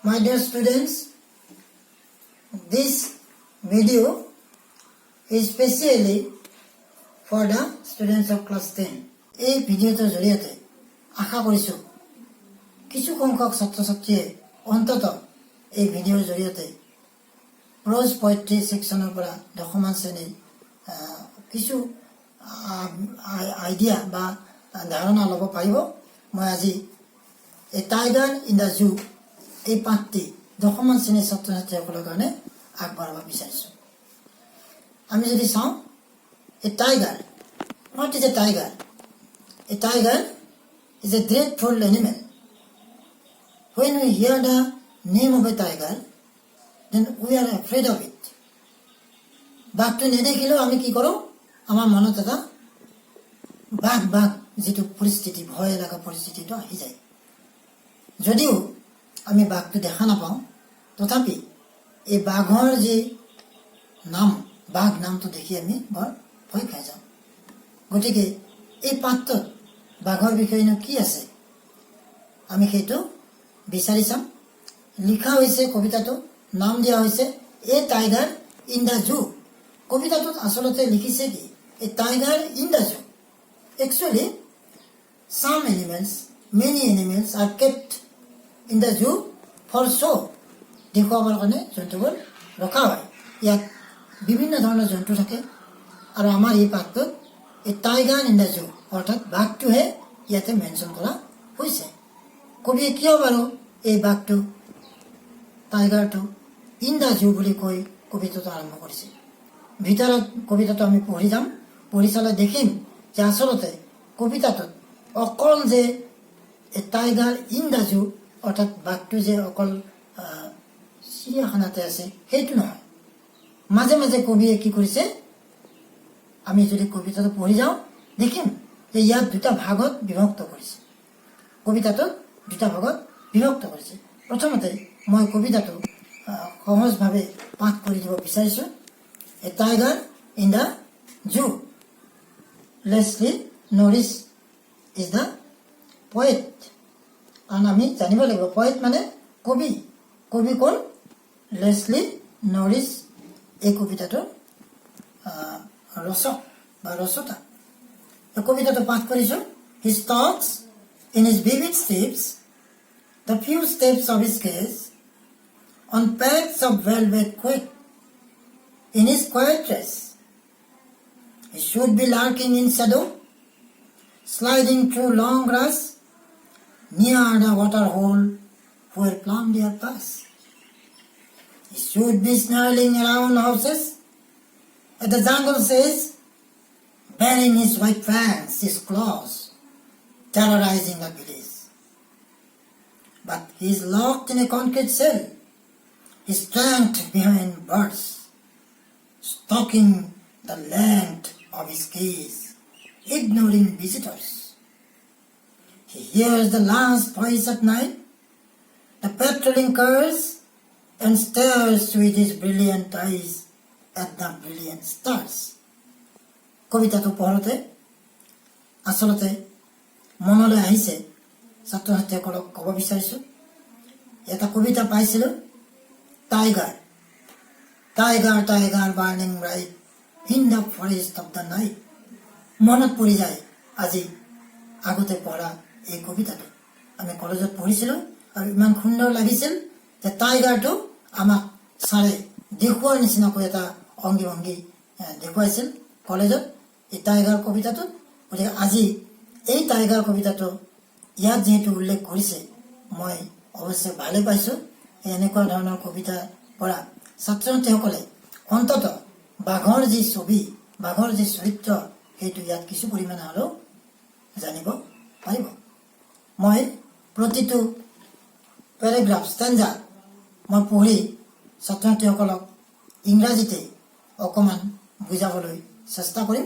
My dear students, this video is specially for the students of class 10. এই ভিডিওটোৰ জৰিয়তে আশা কৰিছোঁ কিছু সংখ্যক ছাত্ৰ ছাত্ৰীয়ে অন্তত এই ভিডিওৰ জৰিয়তে prose poetry সেকশনৰ পৰা দশমান শ্ৰেণীৰ কিছু আইডিয়া বা ধাৰণা ল'ব পাৰিব। মই আজি A Tiger in the Zoo এই পাঠটি দশমান শ্ৰেণীৰ ছাত্ৰ ছাত্ৰীসকলৰ কাৰণে আগবঢ়াব বিচাৰিছোঁ। আমি যদি চাওঁ A tiger, what is a tiger? A tiger is a dreadful animal. When we hear the name of a tiger, then we are afraid of it. বাঘটো নেদেখিলেও আমি কি কৰোঁ, আমাৰ মনত এটা বাঘ যিটো পৰিস্থিতি, ভয় লগা পৰিস্থিতিটো আহি যায়। যদিও আমি বাঘটো দেখা নাপাওঁ, তথাপি এই বাঘৰ যি নাম, বাঘ নামটো দেখি আমি বৰ ভয় খাই যাওঁ। গতিকে এই পাঠটোত বাঘৰ বিষয়েনো কি আছে আমি সেইটো বিচাৰি চাম। লিখা হৈছে কবিতাটো, নাম দিয়া হৈছে a tiger in the zoo. কবিতাটোত আচলতে লিখিছে কি, a tiger in the zoo. Actually some animals, many animals are kept in the zoo for show, দেখুৱাবৰ কাৰণে জন্তুবোৰ ৰখা হয়। ইয়াত বিভিন্ন ধৰণৰ জন্তু থাকে আৰু আমাৰ এই পাঠটোত এই টাইগাৰ ইন দ্য জু অৰ্থাৎ বাঘটোহে ইয়াতে মেনশ্যন কৰা হৈছে। কবিয়ে কিয় বাৰু এই বাঘটো, টাইগাৰটো ইন দ্য জু বুলি কৈ কবিতাটো আৰম্ভ কৰিছে। ভিতৰত কবিতাটো আমি পঢ়ি যাম, পঢ়ি চালে দেখিম যে আচলতে কবিতাটোত অকল যে a tiger in the zoo অৰ্থাৎ বাঘটো যে অকল চিৰিয়াখানাতে আছে সেইটো নহয়। মাজে মাজে কবিয়ে কি কৰিছে, আমি যদি কবিতাটো পঢ়ি যাওঁ দেখিম যে ইয়াত দুটা ভাগত বিভক্ত কৰিছে। কবিতাটোত দুটা ভাগত বিভক্ত কৰিছে। প্ৰথমতে মই কবিতাটো সহজভাৱে পাঠ কৰি দিব বিচাৰিছোঁ। A tiger in the zoo. Leslie Norris is the poet. কাৰণ আমি জানিব লাগিব পয়েট মানে কবি। কবি কোন? লেছলি নৰিছ এই কবিতাটোৰ ৰচক বা ৰচতা। এই কবিতাটো পাঠ কৰিছোঁ। His thoughts in his vivid steps, the few steps of his gaze, on paths of velvet quick, in his quiet dress. He should be lurking in shadow, sliding through long grass, near the water hole where plum deer pass. He should be snarling around houses, as the jungle says, bearing his white fangs, his claws, terrorizing the village. But he is locked in a concrete cell, his strength behind bars, stalking the length of his gaze, ignoring visitors. He hears the last voice at night, the patrolling curs, and stares with his brilliant eyes at the brilliant stars. কবিতাটো পঢ়োঁতে আচলতে মনলৈ আহিছে, ছাত্ৰ ছাত্ৰীসকলক ক'ব বিচাৰিছোঁ। এটা কবিতা পাইছিলোঁ, tiger tiger tiger burning bright in the forest of the night. মনত পৰি যায় আজি আগতে পঢ়া এই কবিতাটো। আমি কলেজত পঢ়িছিলোঁ আৰু ইমান সুন্দৰ লাগিছিল যে টাইগাৰটো আমাক ছাৰে দেখুওৱাৰ নিচিনাকৈ এটা অংগী ভংগী দেখুৱাইছিল কলেজত এই টাইগাৰ কবিতাটোত। গতিকে আজি এই টাইগাৰ কবিতাটো ইয়াত যিহেতু উল্লেখ কৰিছে, মই অৱশ্যে ভালেই পাইছোঁ। এনেকুৱা ধৰণৰ কবিতাৰ পৰা ছাত্ৰ ছাত্ৰীসকলে অন্তত বাঘৰ যি ছবি, বাঘৰ যি চৰিত্ৰ, সেইটো ইয়াত কিছু পৰিমাণে হ'লেও জানিব পাৰিব। মই প্ৰতিটো পেৰেগ্ৰাফ ষ্টেঞ্জা মই পঢ়ি ছাত্ৰ ছাত্ৰীসকলক ইংৰাজীতে অকণমান বুজাবলৈ চেষ্টা কৰিম।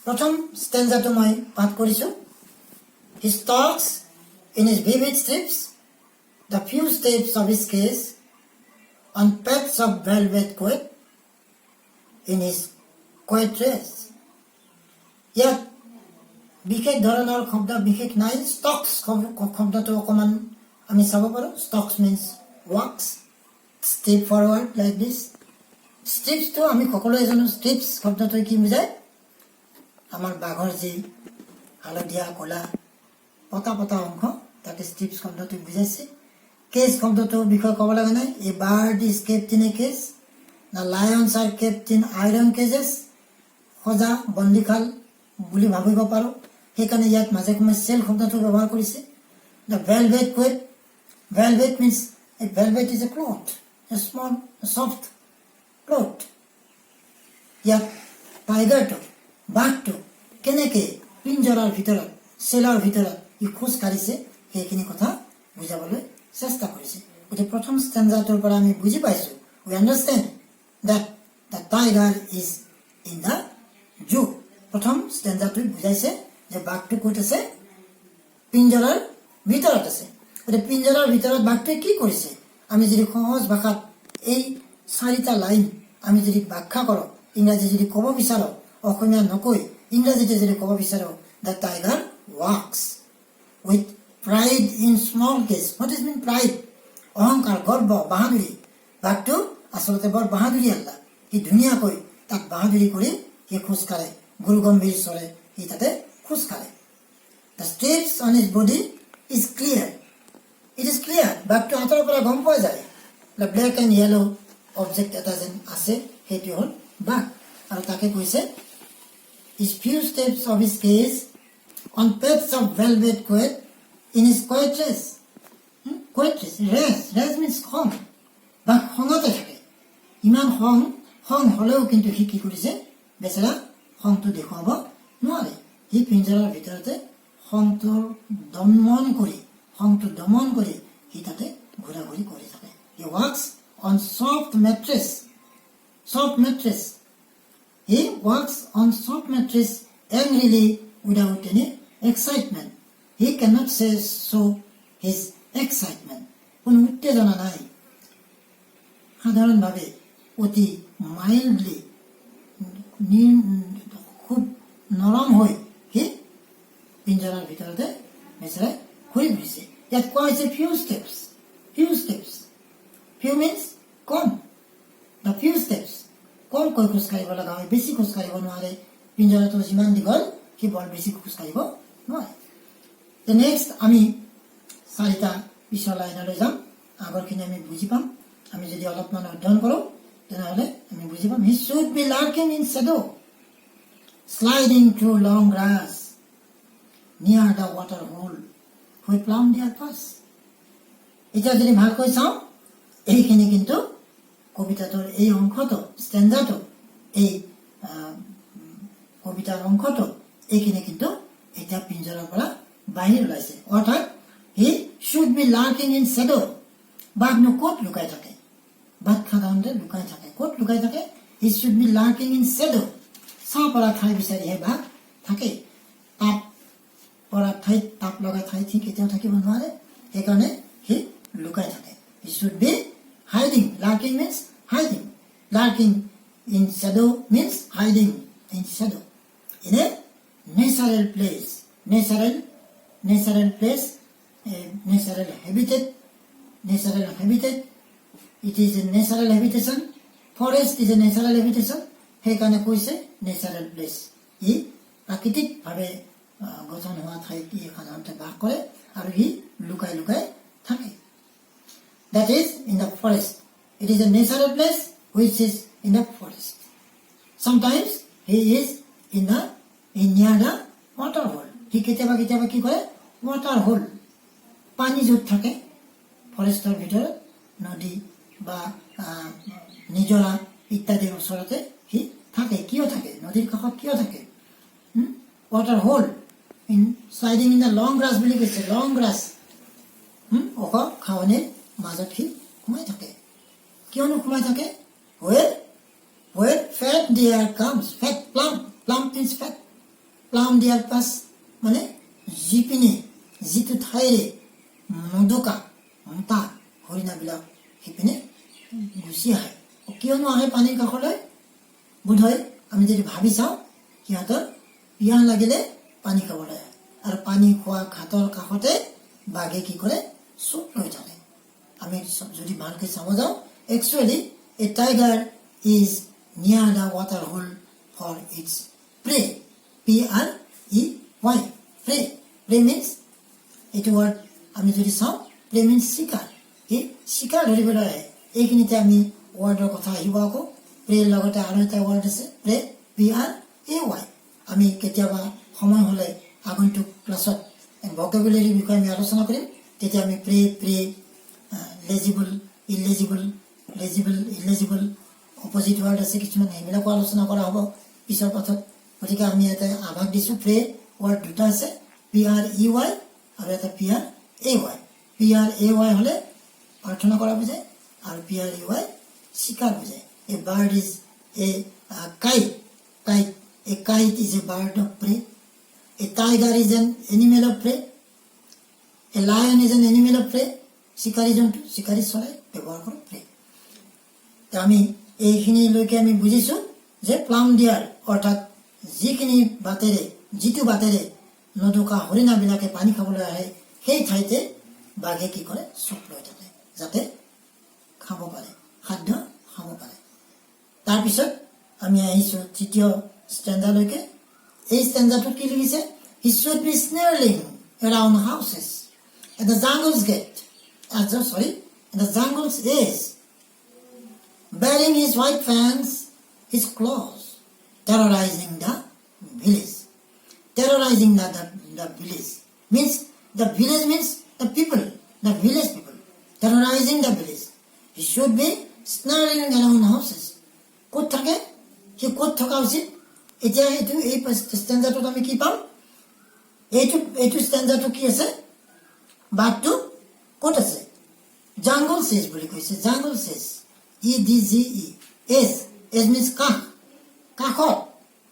প্ৰথম ষ্টেঞ্জাটো মই পাঠ কৰিছোঁ। He stalks in his vivid strips, the few steps of his gaze, on paths of velvet quick, in his quiet dress. ইয়াত বিশেষ ধৰণৰ শব্দ বিশেষ নাই ষ্টক্স শব্দটো অকমান আমি চাব পাৰো stalks means walks step forward like this ষ্টেপছটো আমি সকলোৱে জানো ষ্টেপছ শব্দটো কি বুজায় আমাৰ বাঘৰ যি হালধীয়া কলা পতা পতা অংশ তাকে ষ্টেপছ শব্দটো বুজাইছে কেজ শব্দটোৰ বিষয়ে ক'ব লাগে নাই a bird is kept in a cage the lions are kept in iron cages সজা বন্দীশাল বুলি ভাবিব পাৰোঁ সেইকাৰণে ইয়াত মাজে সময়ে চেল শব্দটো ব্যৱহাৰ কৰিছে the velvet coat velvet means a velvet is a cloth a small soft cloth ইয়াত টাইগাৰটো বাঘটো কেনেকে পিঞ্জৰাৰ ভিতৰত চেলৰ ভিতৰত ই খোজ কাঢ়িছে সেইখিনি কথা বুজাবলৈ চেষ্টা কৰিছে গতিকে প্ৰথম ষ্টেঞ্জাটোৰ পৰা আমি বুজি পাইছোঁ উই understand that the tiger is in the zoo প্ৰথম ষ্টেঞ্জাটো বুজাইছে যে বাঘটো ক'ত আছে পিঞ্জৰাৰ ভিতৰত আছে গতিকে পিঞ্জৰাৰ ভিতৰত বাঘটোৱে কি কৰিছে আমি যদি সহজ ভাষাত এই চাৰিটা লাইন আমি যদি ব্যাখ্যা কৰোঁ ইংৰাজী যদি ক'ব বিচাৰোঁ অসমীয়া নকৈ ইংৰাজীতে যদি ক'ব বিচাৰোঁ the tiger walks with pride in small cage what is mean pride অহংকাৰ গৰ্ব বাহাদুৰি বাঘটো আচলতে বৰ বাহাদুৰি আল্লাহ সি ধুনীয়াকৈ তাক বাহাদুৰি কৰি সি খোজ কাঢ়ে গুৰু গম্ভীৰ স্বৰে সি তাতে খোজ কাঢ়ে the steps on his body is clear it is clear বাঘটো হাতৰ পৰা গম পোৱা যায় ব্লেক এণ্ড য়েলো অবজেক্ট এটা যেন আছে সেইটো হ'ল বাঘ আৰু তাকে কৈছে is few steps of his cage on pads of velvet quiet in his quiet rage quiet rage rage means খং বাঘ খঙতে থাকে ইমান খং হ'লেও কিন্তু সি কি কৰিছে বেচেৰা খংটো দেখুৱাব নোৱাৰে সি পিঞ্জৰাৰ ভিতৰতে খংটো দমন কৰি সি তাতে ঘূৰা ঘূৰি কৰি থাকে he walks on soft mattress he walks on soft mattress angrily without any excitement he cannot say show' his excitement কোনো উত্তেজনা নাই সাধাৰণভাৱে অতি মাইল্ডলি খুব নৰম হৈ সি পিঞ্জৰাৰ ভিতৰতে বেচেৰাই ঘূৰি ফুৰিছে ইয়াত কোৱা হৈছে few steps few means com the few steps কমকৈ খোজকাঢ়িব লগা হয় বেছি খোজকাঢ়িব নোৱাৰে পিঞ্জৰাটো যিমান দীঘল সি বৰ বেছি খোজকাঢ়িব নোৱাৰে নেক্সট আমি চাৰিটা পিছৰ লাইনলৈ যাম আগৰখিনি আমি বুজি পাম আমি যদি অলপমান অধ্যয়ন কৰোঁ তেনেহ'লে আমি বুজি পাম he should be lurking in shadow sliding through long grass near the water hole where plump deer pass এতিয়া যদি ভালকৈ চাওঁ এইখিনি কিন্তু কবিতাটোৰ এই অংশটো ষ্টেঞ্জাটো এই কবিতাৰ অংশটো এইখিনি কিন্তু এতিয়া পিঞ্জৰাৰ পৰা বাহিৰ ওলাইছে অৰ্থাৎ he should be lurking in shadow বাঘনো ক'ত লুকাই থাকে বাঘ সাধাৰণতে লুকাই থাকে ক'ত লুকাই থাকে he should be lurking in shadow ছাঁ পৰা ঠাই বিচাৰিহে বাঘ থাকে তাপ পৰা ঠাইত তাপ লগা ঠাইত সি কেতিয়াও থাকিব নোৱাৰে সেইকাৰণে সি লুকাই থাকে he should be hiding lurking means hiding lurking in shadow means hiding in shadow in a natural place natural place natural habitat it is a natural habitation forest is a natural habitation সেইকাৰণে কৈছে natural place ই প্ৰাকৃতিকভাৱে গঠন হোৱা ঠাইত ই সাধাৰণতে বাস কৰে আৰু ই লুকাই থাকে that is in the forest it is a natural place which is in the forest sometimes he is near the water hole সি কেতিয়াবা কি কৰে ৱাটাৰ হোল পানী য'ত থাকে ফৰেষ্টৰ ভিতৰত নদী বা নিজৰা ইত্যাদিৰ ওচৰতে সি থাকে কিয় থাকে নদীৰ কাষত কিয় থাকে water hole in sliding in the long grass বুলি কৈছে লং গ্ৰাছ ওখ ঘাঁহনিৰ মাজত সি সোমাই থাকে কিয়নো সোমাই থাকে where fat deer comes fat plum means fat plum deer pass মানে যিপিনে যিটো ঠাইৰে নদকা মতা হৰিণাবিলাক সিপিনে গুচি আহে কিয়নো আহে পানীৰ কাষলৈ বোধহয় আমি যদি ভাবি চাওঁ সিহঁতৰ পিয়াহ লাগিলে পানী খাবলৈ আহে আৰু পানী খোৱা ঘাটৰ কাষতে বাঘে কি কৰে চুপ লৈ থাকে আমি যদি ভালকৈ চাব যাওঁ actually a tiger is near the water hole for its prey PREY prey prey means এইটো ৱাৰ্ড আমি যদি চাওঁ প্ৰে মিন্স শিকাৰ এই শিকাৰ ধৰিবলৈ আহে এইখিনিতে আমি ৱাৰ্ডৰ কথা আহিব আকৌ প্ৰেৰ লগতে আৰু এটা ৱাৰ্ড আছে প্ৰে PRAY আমি কেতিয়াবা সময় হ'লে আগন্তুক ক্লাছত ভকেবুলাৰীৰ বিষয়ে আমি আলোচনা কৰিম তেতিয়া আমি pre pre legible illegible legible illegible opposite word আছে কিছুমান সেইবিলাকো আলোচনা কৰা হ'ব পিছৰ পাঠত গতিকে আমি এটা আভাস দিছোঁ প্ৰে ৱাৰ্ড দুটা আছে PREY আৰু এটা PRAY হ'লে প্ৰাৰ্থনা কৰা বুজায় আৰু PREY শিকাৰ বুজায় এ bird is a kite a kite is a bird of prey a tiger is an animal of prey a lion is an animal of prey শিকাৰী জন্তু শিকাৰী চৰাই ব্যৱহাৰ কৰোঁ প্ৰে আমি এইখিনিলৈকে আমি বুজিছোঁ যে প্লাম ডিয়াৰ অৰ্থাৎ যিটো বাটেৰে নদকা হৰিণাবিলাকে পানী খাবলৈ আহে সেই ঠাইতে বাঘে কি কৰে চুপ লৈ থাকে যাতে খাব পাৰে খাদ্য খাব পাৰে তাৰপিছত আমি আহিছোঁ তৃতীয় ষ্টেণ্ডালৈকে এই ষ্টেণ্ডাটোত কি লিখিছে he should be snarling around houses at the jungle's gate at the jungle's edge bearing his white fangs his claws terrorizing the village the village means the village means the people the village people terrorizing the village he should be snarling around houses ক'ত থাকে সি ক'ত থকা উচিত এতিয়া এইটো এই ষ্টেণ্ডাৰটোত আমি কি পাম এইটো ষ্টেণ্ডাৰটো কি আছে বাঘটো ক'ত আছে জাংগল চেজ বুলি কৈছে জাংগল চেজ EDGE এজ মিন্স কাষত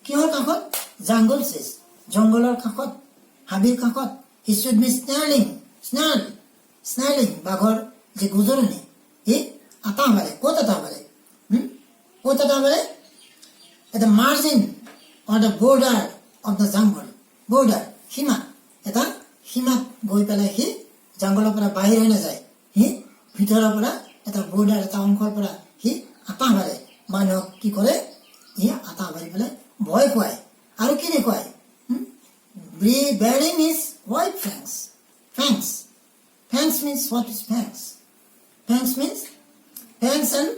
কিহৰ কাষত জাংগল চেজ জংঘলৰ কাষত হাবিৰ কাষত হি শুড বি স্নাৰ্লিং বাঘৰ যে গুজৰণি ই আটা মাৰে ক'ত আটা মাৰে at the margin or the border of the jungle border সীমা এটা সীমাত গৈ পেলাই সি জংঘলৰ পৰা বাহিৰ হৈ নাযায় সি ভিতৰৰ পৰা এটা বৰ্ডাৰ এটা অংশৰ পৰা সি আটা মাৰে মানুহক কি কৰে সি আটা মাৰি পেলাই ভয় খুৱায় আৰু কি দেখুৱায় bearing his white fangs means what is fangs means fangs and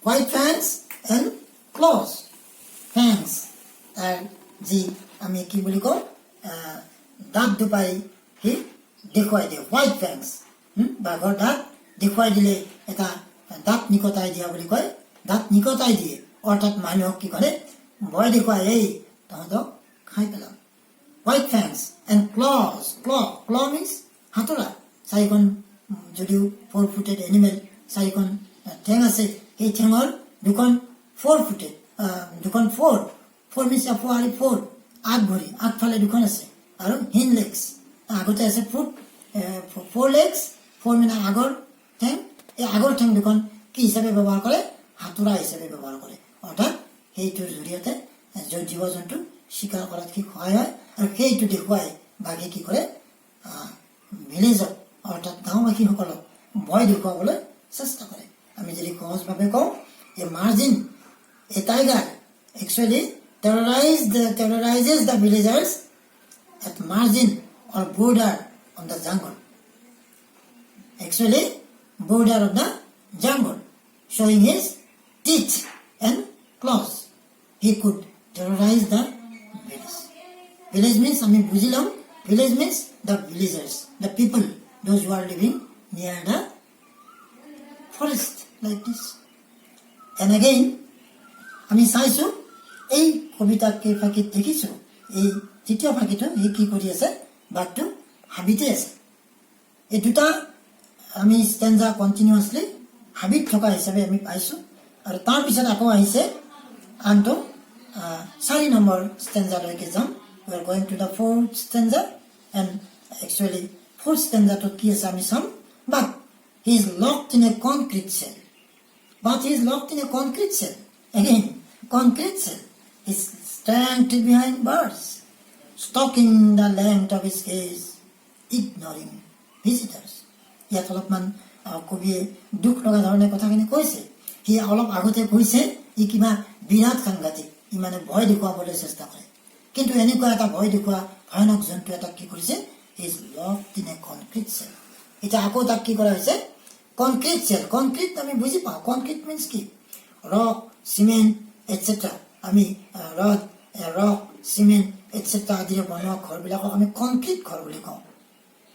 white fangs and claws fangs যি আমি কি বুলি কওঁ দাঁত দুপাই সি দেখুৱাই দিয়ে হোৱাইট ফেংস বাঘৰ দাঁত দেখুৱাই দিলে এটা দাঁত নিকটাই দিয়া বুলি কয় দাঁত নিকটাই দিয়ে অৰ্থাৎ মানুহক কি কৰে ভয় দেখুৱাই এই তহঁতক খাই পেলাম হোৱাইট ফেংস এণ্ড ক্ল মিন্স হাতোৰা চাৰিখন যদিও 4-footed এনিমেল চাৰিখন ঠেং আছে সেই ঠেঙৰ দুখন 4-footed দুখন 4 মিন্স আফুৱাৰী 4 আগ ভৰি আগফালে দুখন আছে আৰু হিন লেগছ আগতে আছে ফুট 4 legs 4 মানে আগৰ ঠেং এই আগৰ ঠেং দুখন কি হিচাপে ব্যৱহাৰ কৰে হাতোৰা হিচাপে ব্যৱহাৰ কৰে অৰ্থাৎ সেইটোৰ জৰিয়তে জীৱ জন্তু শিকাৰ কৰাত কি সহায় হয় আৰু সেইটো দেখুৱাই বাঘে কি কৰে ভিলেজত অৰ্থাৎ গাঁওবাসীসকলক ভয় দেখুৱাবলৈ চেষ্টা কৰে আমি যদি সহজভাৱে কওঁ যে margin A tiger actually terrorizes the villagers at margin or border of the jungle. Actually, border of the jungle, showing his teeth and claws. He could terrorize the village. Village means, I mean, Buzilam. Village means the villagers, the people, those who are living near the forest, like this. And again, আমি চাইছোঁ এই কবিতাত ফাঁকিত দেখিছোঁ এই তৃতীয় ফাঁকিটো সি কি কৰি আছে বাঘটো হাবিতে আছে এই দুটা আমি ষ্টেঞ্জা কণ্টিনিউৱাছলি হাবিত থকা হিচাপে আমি পাইছোঁ আৰু তাৰপিছত আকৌ আহিছে আনটো 4 নম্বৰ ষ্টেঞ্জালৈকে যাম we are going to the 4th stanza and actually 4th stanzaটোত কি আছে আমি চাম but he is locked in a concrete cell again concrete cell is stamped behind bars stalking the length of his case, ignoring visitors. ইয়াত অলপমান কবিয়ে দুখ লগা ধৰণে কথাখিনি কৈছে। সি অলপ আগতে কৈছে ই কিবা বিৰাট সাংঘাতিক, ই মানে ভয় দেখুৱাবলৈ চেষ্টা কৰে। কিন্তু এনেকুৱা এটা ভয় দেখুওৱা ভয়ানক জন্তু এটা কি কৰিছে, is locked in a concrete cell. এতিয়া আকৌ তাক কি কৰা হৈছে, কনক্ৰিট চেল। কনক্ৰিট আমি বুজি পাওঁ, কনক্ৰিট মিনছ কি, ৰক, চিমেণ্ট এটচেট্ৰা। আমি ৰক, চিমেণ্ট এটচেট্ৰা আদিৰে বনোৱা ঘৰবিলাকক আমি কনক্ৰিট ঘৰ বুলি কওঁ।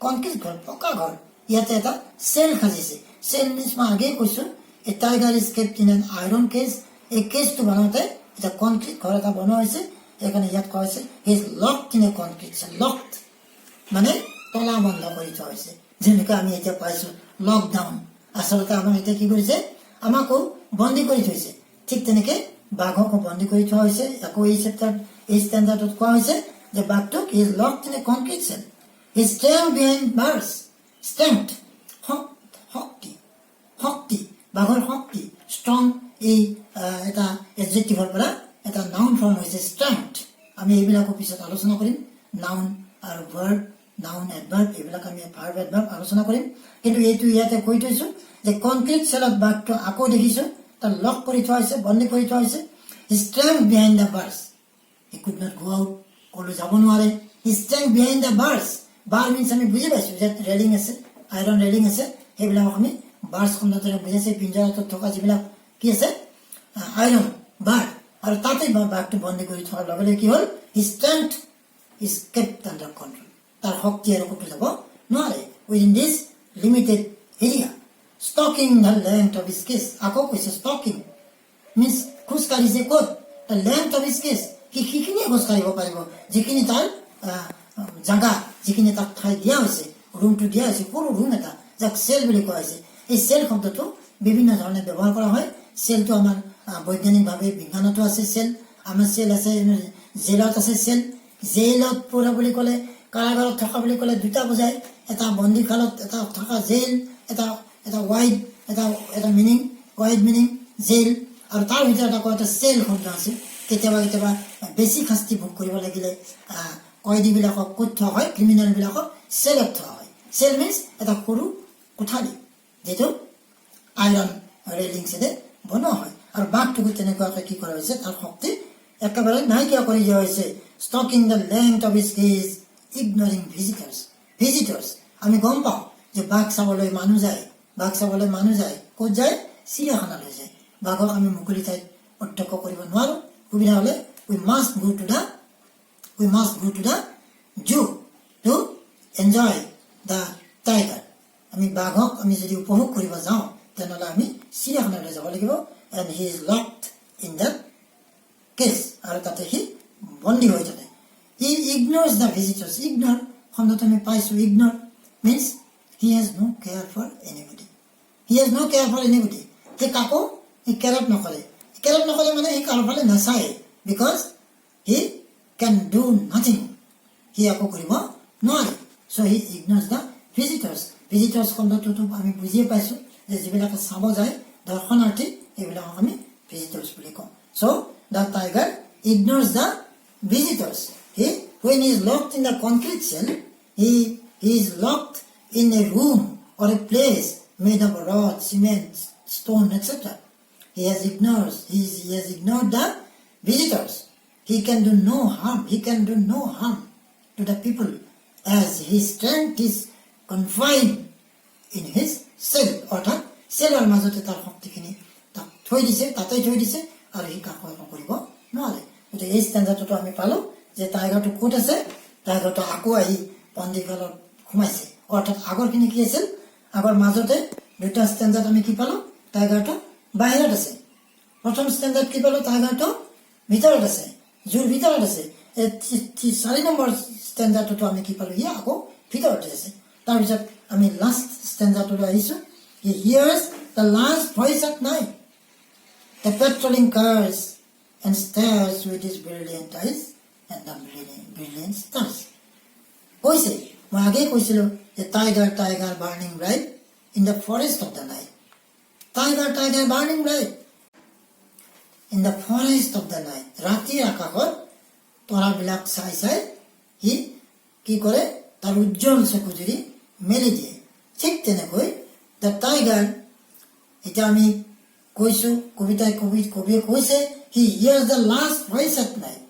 কনক্ৰিট ঘৰ, পকা ঘৰ। ইয়াতে এটা চেল সাজিছে। চেল মিনছ মই আগেয়ে কৈছোঁ, এ tiger is kept in an iron cage. এই কেজটো বনাওঁতে এটা কনক্ৰিট ঘৰ এটা বনোৱা হৈছে। সেইকাৰণে ইয়াত কোৱা হৈছে he is locked in a concrete cell. Locked মানে তলা বন্ধ কৰি থোৱা হৈছে। যেনেকৈ আমি এতিয়া পাইছোঁ লকডাউন, আচলতে আমাক এতিয়া কি কৰিছে, আমাকো বন্দী কৰি থৈছে। ঠিক তেনেকৈ বাঘকো বন্দী কৰি থোৱা হৈছে। আকৌ এই ষ্টেণ্ডাৰ্ডত কোৱা হৈছে যে বাঘটোক is locked in a concrete cell. He stand behind bars. Strength, শক্তি, শক্তি, বাঘৰ শক্তি, ষ্ট্ৰং। এই এটা এডজেক্টিভৰ পৰা এটা নাউন ফৰ্ম হৈছে ষ্ট্ৰেংথ। আমি এইবিলাকৰ পিছত আলোচনা কৰিম, নাউন আৰু ভাৰ্ব, নাউন এডভাৰ্ব, এইবিলাক আমি ভাৰ্ব এডভাৰ্ব আলোচনা কৰিম। কিন্তু এইটো ইয়াতে কৈ থৈছোঁ যে কনক্ৰিট চেলত বাঘটো আকৌ দেখিছোঁ তাত লক কৰি থোৱা হৈছে, বন্দী কৰি থোৱা হৈছে। Strength behind the bars, he could not go out, ক'লৈ যাব নোৱাৰে। Strength behind the bars, bar means আমি বুজি পাইছোঁ যে ৰেলিং আছে, আইৰণ ৰেলিং আছে, সেইবিলাকক আমি বাৰ্ছ শব্দটোৰে বুজাইছে। পিঞ্জৰাটোত থকা যিবিলাক কি আছে, আইৰণ বাৰ, আৰু তাতে বাঘটো বন্দী কৰি থোৱাৰ লগে লগে কি হ'ল, strength is kept under control. তাৰ শক্তি আৰু ক'তো যাব নোৱাৰে within this limited area. Stalking the length of his cage, আকৌ কৈছে ষ্টকিং মিনছ খোজ কাঢ়িছে ক'ত, the length of his cage, সি সেইখিনিয়ে খোজ কাঢ়িব পাৰিব যিখিনি তাৰ জাগা, যিখিনি তাক ঠাই দিয়া হৈছে, ৰুমটো দিয়া হৈছে, সৰু ৰুম এটা যাক চেল বুলি কোৱা হৈছে। এই চেল শব্দটো বিভিন্ন ধৰণে ব্যৱহাৰ কৰা হয়। চেলটো আমাৰ বৈজ্ঞানিকভাৱে বিজ্ঞানতো আছে চেল, আমাৰ চেল আছে, জেলত আছে চেল। জেলত পৰা বুলি ক'লে, কাৰাগাৰত থকা বুলি ক'লে দুটা বুজায়, এটা বন্দীশালত এটা থকা জেল, এটা ৱাইড এটা মিনিং, ৱাইড মিনিং জেল, আৰু তাৰ ভিতৰত আকৌ এটা চেল শব্দ আছে। কেতিয়াবা কেতিয়াবা বেছি শাস্তি ভোগ কৰিব লাগিলে কয়দীবিলাকক ক'ত থোৱা হয়, ক্ৰিমিনেলবিলাকক চেলত থোৱা হয়। চেল মিনছ এটা সৰু কোঠালি যিটো আইৰণ ৰেলিংছেৰে বনোৱা হয়। আৰু বাঘটোকো তেনেকুৱাকৈ কি কৰা হৈছে, তাৰ শক্তি একেবাৰে নাইকিয়া কৰি দিয়া হৈছে। Stalking the length of his cage, ignoring visitors. Visitors আমি গম পাওঁ যে বাঘ চাবলৈ মানুহ যায়, বাঘ চাবলৈ মানুহ যায়, ক'ত যায়, চিৰিয়াখানালৈ যায়। বাঘক আমি মুকলি ঠাইত প্ৰত্যক্ষ কৰিব নোৱাৰোঁ। সুবিধা হ'লে we must go to the zoo to enjoy the tiger. আমি বাঘক আমি যদি উপভোগ কৰিব যাওঁ তেনেহ'লে আমি চিৰিয়াখানালৈ যাব লাগিব। And he is locked in the cage, আৰু তাতে সি বন্দী হৈ থাকে। হি ইগন'ৰছ দ্য ভিজিটাৰ্ছ। ইগন'ৰ শব্দটো আমি পাইছোঁ। Ignore means he has no' care for anybody. He has no' care for anybody, সি কাকো সি কেয়াৰত নকৰে। কেয়াৰত নকৰে মানে সি কাৰো ফালে নাচায়, because he can do nothing, সি একো কৰিব নোৱাৰে। চ' হি ইগন'ৰছ দ্য ভিজিটাৰ্ছ। ভিজিটাৰ্ছ শব্দটোতো আমি বুজিয়ে পাইছোঁ যে যিবিলাকে চাব যায়, দৰ্শনাৰ্থী, এইবিলাকক আমি ভিজিটাৰ্ছ বুলি কওঁ। So' the tiger ignores the visitors. When he is locked in the concrete cell, he is locked in a room or a place made of rod, cement, stone, etc. He has ignored the visitors. He can do no harm to the people as his strength is confined in his cell. অৰ্থাৎ চেলৰ মাজতে তাৰ শক্তিখিনি তাক থৈ দিছে, তাতে থৈ দিছে, আৰু সি কাকো একো কৰিব নোৱাৰে। গতিকে এই ষ্টেণ্ডাৰ্ডটো আমি পালোঁ যে টাইগাৰটো ক'ত আছে, টাইগাৰটো আকৌ আহি বন্দীশালত সোমাইছে। অৰ্থাৎ আগৰখিনি কি আছিল, আগৰ মাজতে দুটা ষ্টেণ্ডাৰ্ড আমি কি পালোঁ, টাইগাৰটো বাহিৰত আছে। প্ৰথম ষ্টেণ্ডাৰ্ড কি পালোঁ, টাইগাৰটো ভিতৰত আছে, জুৰ ভিতৰত আছে। 4 নম্বৰ ষ্টেণ্ডাৰ্ডটো আমি কি পালোঁ, ই আকৌ ভিতৰতে আছে। তাৰপিছত আমি লাষ্ট ষ্টেণ্ডাৰ্ডলৈ আহিছোঁ। He hears the last voice at night, the patrolling cars and stares with his brilliant eyes and the brilliant stars. কৈছে, মই আগেই কৈছিলোঁ যে tiger burning bright in the forest of the night. Tiger burning bright in the forest of the night. ৰাতিৰ আকাশত তৰাবিলাক চাই চাই সি কি কৰে তাৰ উজ্জ্বল চকুজুৰি মেলি দিয়ে ঠিক তেনেকৈ দ্য টাইগাৰ এটা আমি কৈছো কবিয়ে কৈছে he hears the last voice at night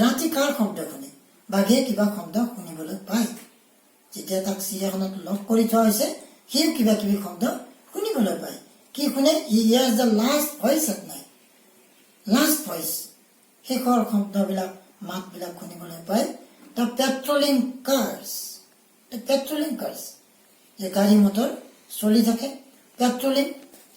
ৰাতি কাৰ শব্দ শুনে বাঘে কিবা শব্দ শুনিবলৈ পায় যেতিয়া তাক চিৰিয়াখানাত লক কৰি থোৱা হৈছে সিও কিবা কিবি শব্দ শুনিবলৈ পায় কি শুনে he hears the last voice at night last voice শেষৰ শব্দবিলাক মাতবিলাক শুনিবলৈ পায় দ্য পেট্ৰলিং কাৰ্ছ যে গাড়ী মটৰ চলি থাকে পেট্ৰলিং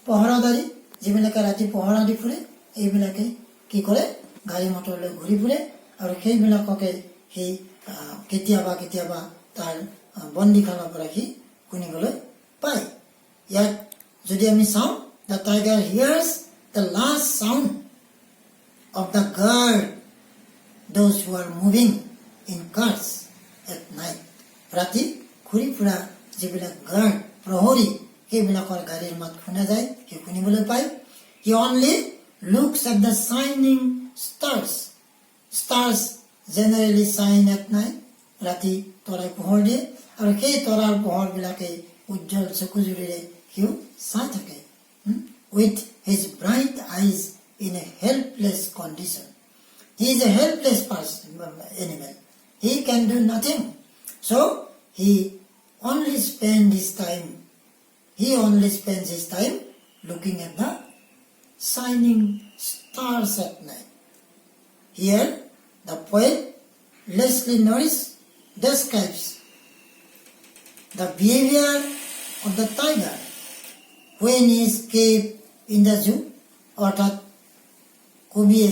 পহৰাদাৰী যিবিলাকে ৰাতি পহৰা দি ফুৰে এইবিলাকে কি কৰে গাড়ী মটৰলৈ ঘূৰি ফুৰে আৰু সেইবিলাককে সেই কেতিয়াবা তাৰ বন্দীখানৰ পৰা সি শুনিবলৈ পায় ইয়াত যদি আমি চাওঁ the tiger hears the last sound of the guard those who are moving in cars at night ৰাতি ঘূৰি ফুৰা যিবিলাক গাৰ্ড প্ৰহৰী সেইবিলাকৰ গাড়ীৰ মাত শুনা যায় সি শুনিবলৈ পায় he only looks at the shining stars generally shine at night ৰাতি তৰাই পোহৰ দিয়ে আৰু সেই তৰাৰ পোহৰবিলাকে উজ্জ্বল চকুজুৰিৰে সিও চাই থাকে with his bright eyes in a helpless condition. He is a helpless animal. He can do nothing. So he only spends his time looking at the shining stars at night. Here the poet Leslie Norris describes the behavior of the tiger when he is kept in the zoo অৰ্থাৎ কবিয়ে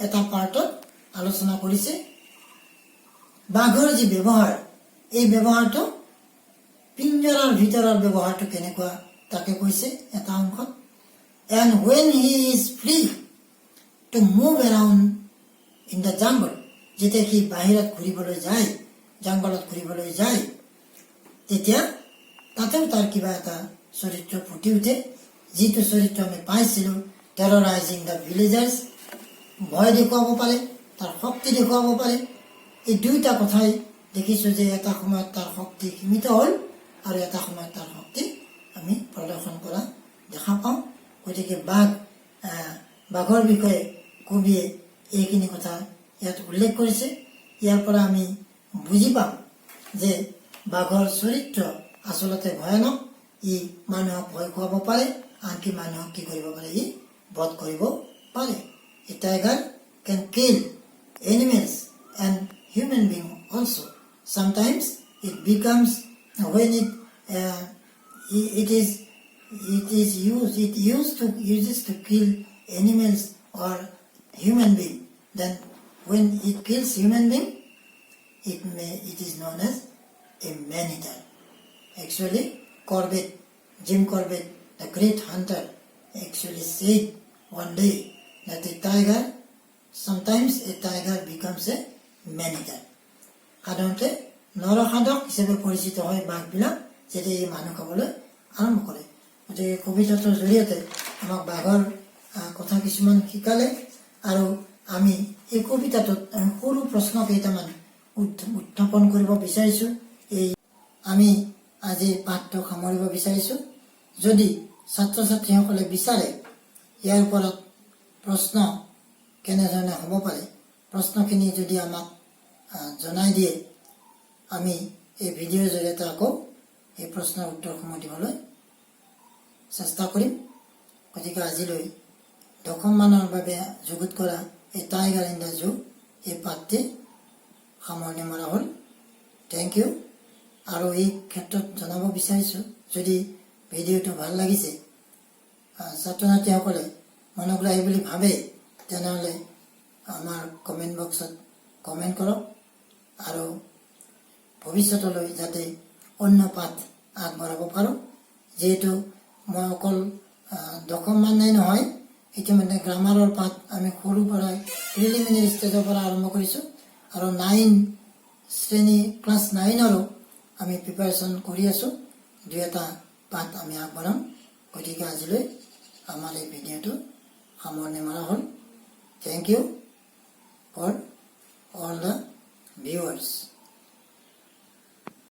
এটা পাৰ্টত আলোচনা কৰিছে বাঘৰ যি ব্যৱহাৰ এই ব্যৱহাৰটো পিঞ্জৰাৰ ভিতৰৰ ব্যৱহাৰটো কেনেকুৱা তাকে কৈছে এটা অংশত and when he is free to move around in the jungle যেতিয়া সি বাহিৰত ঘূৰিবলৈ যায় জংঘলত ঘূৰিবলৈ যায় তেতিয়া তাতেও তাৰ কিবা এটা চৰিত্ৰ ফুটি উঠে যিটো চৰিত্ৰ আমি পাইছিলো terrorizing the villagers ভয় দেখুৱাব পাৰে তাৰ শক্তি দেখুৱাব পাৰে এই দুইটা কথাই দেখিছো যে এটা সময়ত তাৰ শক্তি সীমিত হ'ল আৰু এটা সময়ত তাৰ শক্তি আমি প্ৰদৰ্শন কৰা দেখা পাওঁ গতিকে বাঘৰ বিষয়ে কবিয়ে এইখিনি কথা ইয়াত উল্লেখ কৰিছে ইয়াৰ পৰা আমি বুজি পাম যে বাঘৰ চৰিত্ৰ আচলতে ভয়ানক ই মানুহক ভয় খুৱাব পাৰে আনকি মানুহক কি কৰিব পাৰে ই বধ কৰিব পাৰে A tiger can kill animals and human beings also. Sometimes it becomes when it uses to kill animals or human being. Then when it kills human being, it is known as a man-eater. Actually, Jim Corbett, the great hunter, actually said one day that sometimes a tiger becomes a man-eater. সাধাৰণতে নৰসাধক হিচাপে পৰিচিত হয় বাঘবিলাক যেতিয়া এই মানুহ খাবলৈ আৰম্ভ কৰে গতিকে কবিতাটোৰ জৰিয়তে আমাক বাঘৰ কথা কিছুমান শিকালে আৰু আমি এই কবিতাটোত সৰু প্ৰশ্ন কেইটামান উত্থাপন কৰিব বিচাৰিছো এই আমি আজি পাঠটো সামৰিব বিচাৰিছো যদি ছাত্ৰ ছাত্ৰীসকলে বিচাৰে ইয়াৰ ওপৰত প্ৰশ্ন কেনেধৰণে হ'ব পাৰে প্ৰশ্নখিনি যদি আমাক জনাই দিয়ে আমি এই ভিডিঅ'ৰ জৰিয়তে আকৌ এই প্ৰশ্নৰ উত্তৰসমূহ দিবলৈ চেষ্টা কৰিম গতিকে আজিলৈ দশমমানৰ বাবে যুগুত কৰা এই টাইগাৰ ইন দ্য জু এই পাঠটি সামৰণি মৰা হ'ল থেংক ইউ আৰু এই ক্ষেত্ৰত জনাব বিচাৰিছোঁ যদি ভিডিঅ'টো ভাল লাগিছে ছাত্ৰ ছাত্ৰীসকলে মনোগ্ৰাহী বুলি ভাবে তেনেহ'লে আমাৰ কমেণ্ট বক্সত কমেণ্ট কৰক আৰু ভৱিষ্যতলৈ যাতে অন্য পাঠ আগবঢ়াব পাৰোঁ যিহেতু মই অকল দশমমানেই নহয় ইতিমধ্যে গ্ৰামাৰৰ পাঠ আমি সৰুৰ পৰাই প্ৰিলিমিনাৰী ষ্টেজৰ পৰা আৰম্ভ কৰিছোঁ আৰু 9 শ্ৰেণী ক্লাছ 9ৰো আমি প্ৰিপাৰেশ্যন কৰি আছোঁ দুই এটা পাঠ আমি আগবঢ়াম গতিকে আজিলৈ আমাৰ এই ভিডিঅ'টো সামৰণি মৰা হ'ল thank you for all the viewers